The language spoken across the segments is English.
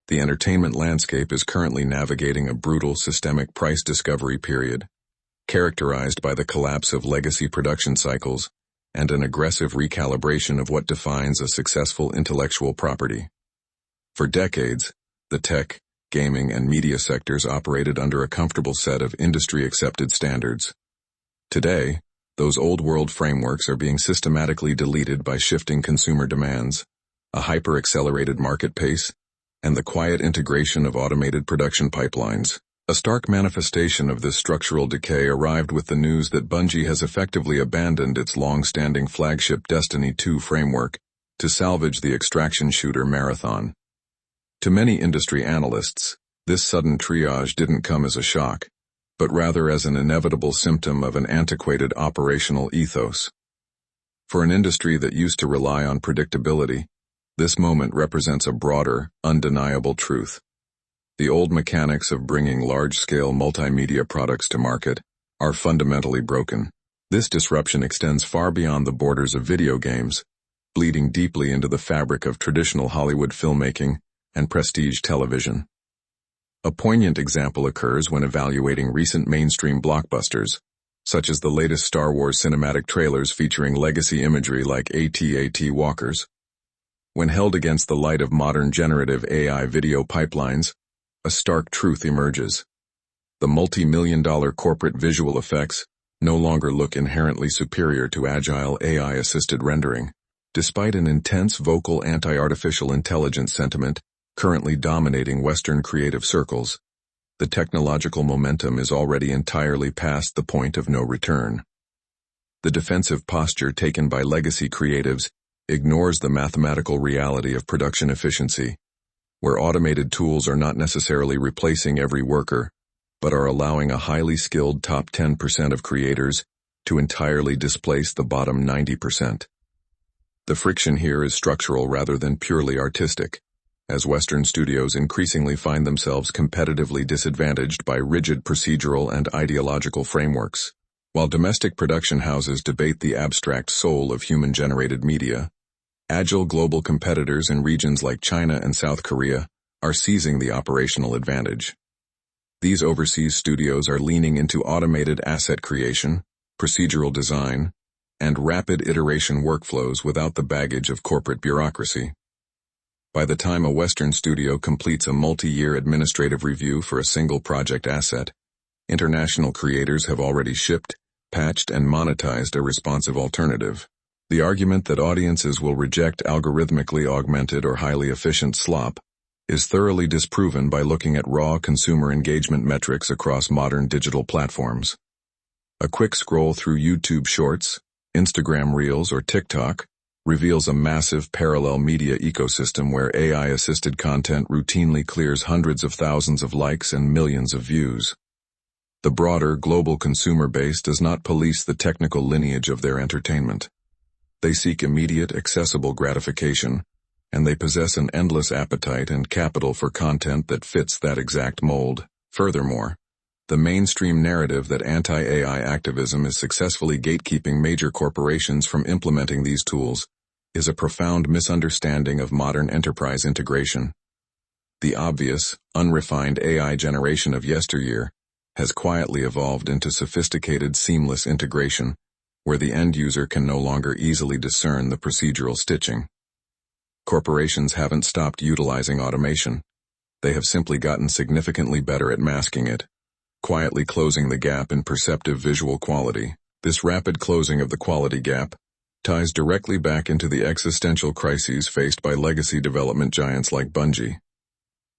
The entertainment landscape is currently navigating a brutal systemic price discovery period, characterized by the collapse of legacy production cycles and an aggressive recalibration of what defines a successful intellectual property. For decades, the tech, gaming, and media sectors operated under a comfortable set of industry-accepted standards. Today, those old-world frameworks are being systematically deleted by shifting consumer demands, a hyper-accelerated market pace, and the quiet integration of automated production pipelines. A stark manifestation of this structural decay arrived with the news that Bungie has effectively abandoned its long-standing flagship Destiny 2 framework to salvage the extraction shooter Marathon. To many industry analysts, this sudden triage didn't come as a shock, but rather as an inevitable symptom of an antiquated operational ethos. For an industry that used to rely on predictability, this moment represents a broader, undeniable truth. The old mechanics of bringing large-scale multimedia products to market are fundamentally broken. This disruption extends far beyond the borders of video games, bleeding deeply into the fabric of traditional Hollywood filmmaking and prestige television. A poignant example occurs when evaluating recent mainstream blockbusters, such as the latest Star Wars cinematic trailers featuring legacy imagery like AT-AT walkers. When held against the light of modern generative AI video pipelines, a stark truth emerges. The multi-million-dollar corporate visual effects no longer look inherently superior to agile AI-assisted rendering. Despite an intense vocal anti-artificial intelligence sentiment currently dominating Western creative circles, the technological momentum is already entirely past the point of no return. The defensive posture taken by legacy creatives ignores the mathematical reality of production efficiency, where automated tools are not necessarily replacing every worker, but are allowing a highly skilled top 10% of creators to entirely displace the bottom 90%. The friction here is structural rather than purely artistic, as Western studios increasingly find themselves competitively disadvantaged by rigid procedural and ideological frameworks. While domestic production houses debate the abstract soul of human-generated media, agile global competitors in regions like China and South Korea are seizing the operational advantage. These overseas studios are leaning into automated asset creation, procedural design, and rapid iteration workflows without the baggage of corporate bureaucracy. By the time a Western studio completes a multi-year administrative review for a single project asset, international creators have already shipped, patched, and monetized a responsive alternative. The argument that audiences will reject algorithmically augmented or highly efficient slop is thoroughly disproven by looking at raw consumer engagement metrics across modern digital platforms. A quick scroll through YouTube Shorts, Instagram Reels, or TikTok reveals a massive parallel media ecosystem where AI-assisted content routinely clears hundreds of thousands of likes and millions of views. The broader, global consumer base does not police the technical lineage of their entertainment. They seek immediate, accessible gratification, and they possess an endless appetite and capital for content that fits that exact mold. Furthermore, the mainstream narrative that anti-AI activism is successfully gatekeeping major corporations from implementing these tools is a profound misunderstanding of modern enterprise integration. The obvious, unrefined AI generation of yesteryear has quietly evolved into sophisticated, seamless integration, where the end user can no longer easily discern the procedural stitching. Corporations haven't stopped utilizing automation. They have simply gotten significantly better at masking it, quietly closing the gap in perceptive visual quality. This rapid closing of the quality gap ties directly back into the existential crises faced by legacy development giants like Bungie.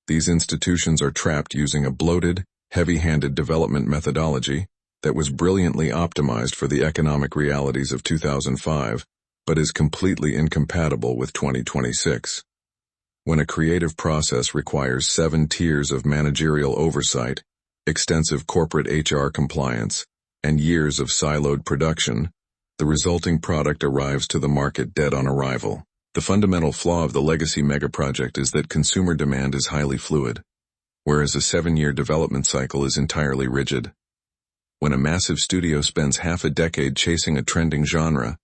These institutions are trapped using a bloated, heavy-handed development methodology that was brilliantly optimized for the economic realities of 2005, but is completely incompatible with 2026. When a creative process requires 7 tiers of managerial oversight, extensive corporate HR compliance, and years of siloed production, the resulting product arrives to the market dead on arrival. The fundamental flaw of the legacy megaproject is that consumer demand is highly fluid, whereas a 7-year development cycle is entirely rigid. When a massive studio spends half a decade chasing a trending genre,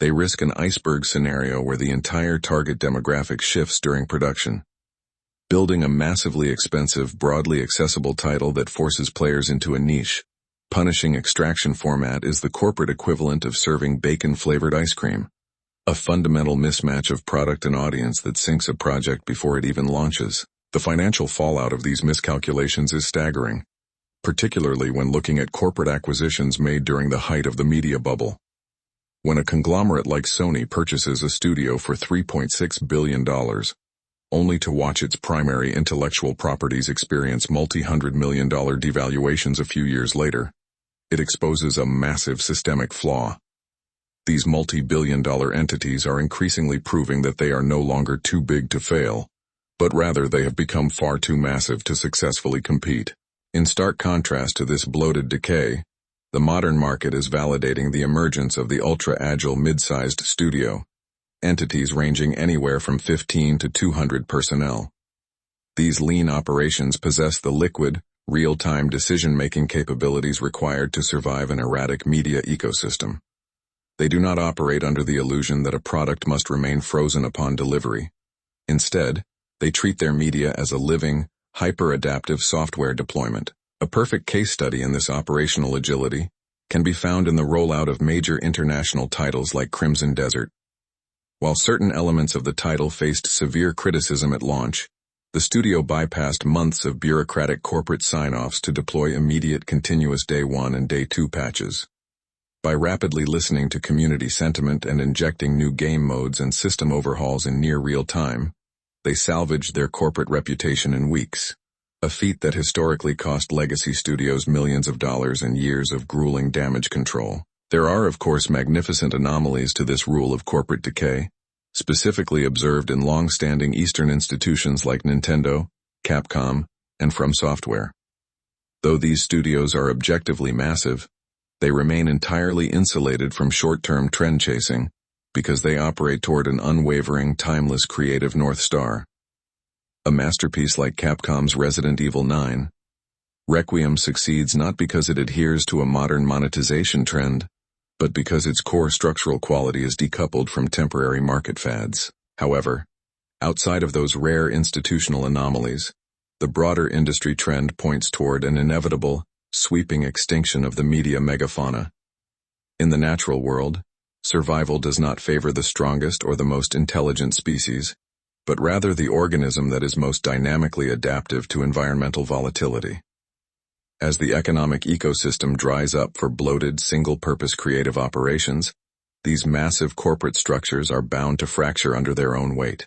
they risk an iceberg scenario where the entire target demographic shifts during production. building a massively expensive, broadly accessible title that forces players into a niche. Punishing extraction format is the corporate equivalent of serving bacon-flavored ice cream, a fundamental mismatch of product and audience that sinks a project before it even launches. The financial fallout of these miscalculations is staggering, particularly when looking at corporate acquisitions made during the height of the media bubble. When a conglomerate like Sony purchases a studio for $3.6 billion, only to watch its primary intellectual properties experience multi-hundred-million-dollar devaluations a few years later, it exposes a massive systemic flaw. These multi-billion-dollar entities are increasingly proving that they are no longer too big to fail, but rather they have become far too massive to successfully compete. In stark contrast to this bloated decay, the modern market is validating the emergence of the ultra-agile mid-sized studio, entities ranging anywhere from 15 to 200 personnel. These lean operations possess the liquid, real-time decision-making capabilities required to survive an erratic media ecosystem. They do not operate under the illusion that a product must remain frozen upon delivery. Instead, they treat their media as a living, hyper-adaptive software deployment. A perfect case study in this operational agility can be found in the rollout of major international titles like Crimson Desert. While certain elements of the title faced severe criticism at launch, the studio bypassed months of bureaucratic corporate sign-offs to deploy immediate continuous Day 1 and Day 2 patches. By rapidly listening to community sentiment and injecting new game modes and system overhauls in near real time, they salvaged their corporate reputation in weeks, a feat that historically cost legacy studios millions of dollars and years of grueling damage control. There are, of course, magnificent anomalies to this rule of corporate decay, specifically observed in long-standing Eastern institutions like Nintendo, Capcom, and From Software. Though these studios are objectively massive, they remain entirely insulated from short-term trend chasing because they operate toward an unwavering, timeless creative North Star. A masterpiece like Capcom's Resident Evil 9, Requiem succeeds not because it adheres to a modern monetization trend, but because its core structural quality is decoupled from temporary market fads. However, outside of those rare institutional anomalies, the broader industry trend points toward an inevitable, sweeping extinction of the media megafauna. In the natural world, survival does not favor the strongest or the most intelligent species, but rather the organism that is most dynamically adaptive to environmental volatility. As the economic ecosystem dries up for bloated, single-purpose creative operations, these massive corporate structures are bound to fracture under their own weight.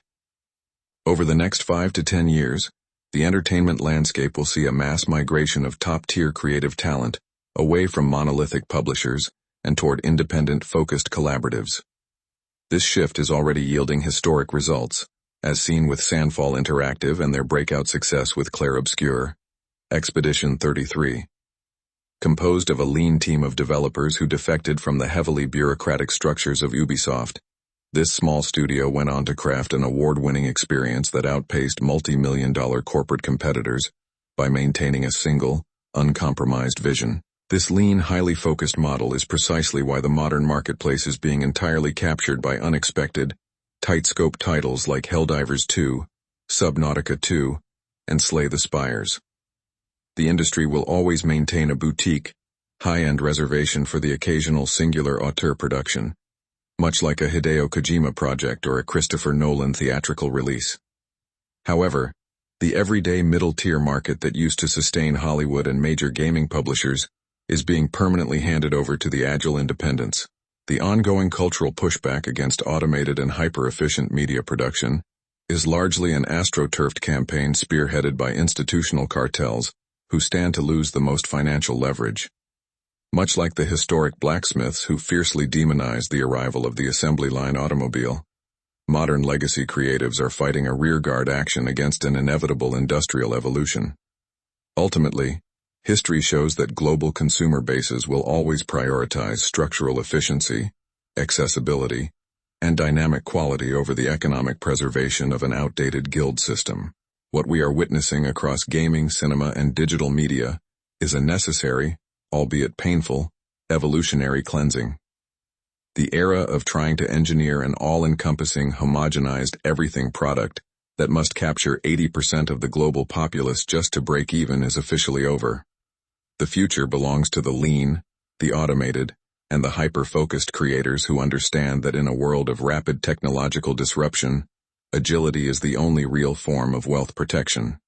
Over the next 5 to 10 years, the entertainment landscape will see a mass migration of top-tier creative talent away from monolithic publishers and toward independent, focused collaboratives. This shift is already yielding historic results, as seen with Sandfall Interactive and their breakout success with Clair Obscur, Expedition 33. Composed of a lean team of developers who defected from the heavily bureaucratic structures of Ubisoft, this small studio went on to craft an award-winning experience that outpaced multi-million-dollar corporate competitors by maintaining a single, uncompromised vision. This lean, highly focused model is precisely why the modern marketplace is being entirely captured by unexpected, tight-scope titles like Helldivers 2, Subnautica 2, and Slay the Spires. The industry will always maintain a boutique, high-end reservation for the occasional singular auteur production, much like a Hideo Kojima project or a Christopher Nolan theatrical release. However, the everyday middle-tier market that used to sustain Hollywood and major gaming publishers is being permanently handed over to the agile independents. The ongoing cultural pushback against automated and hyper-efficient media production is largely an astroturfed campaign spearheaded by institutional cartels who stand to lose the most financial leverage. Much like the historic blacksmiths who fiercely demonized the arrival of the assembly line automobile, modern legacy creatives are fighting a rearguard action against an inevitable industrial evolution. Ultimately, history shows that global consumer bases will always prioritize structural efficiency, accessibility, and dynamic quality over the economic preservation of an outdated guild system. What we are witnessing across gaming, cinema, and digital media is a necessary, albeit painful, evolutionary cleansing. The era of trying to engineer an all-encompassing, homogenized everything product that must capture 80% of the global populace just to break even is officially over. The future belongs to the lean, the automated, and the hyper-focused creators who understand that in a world of rapid technological disruption, agility is the only real form of wealth protection.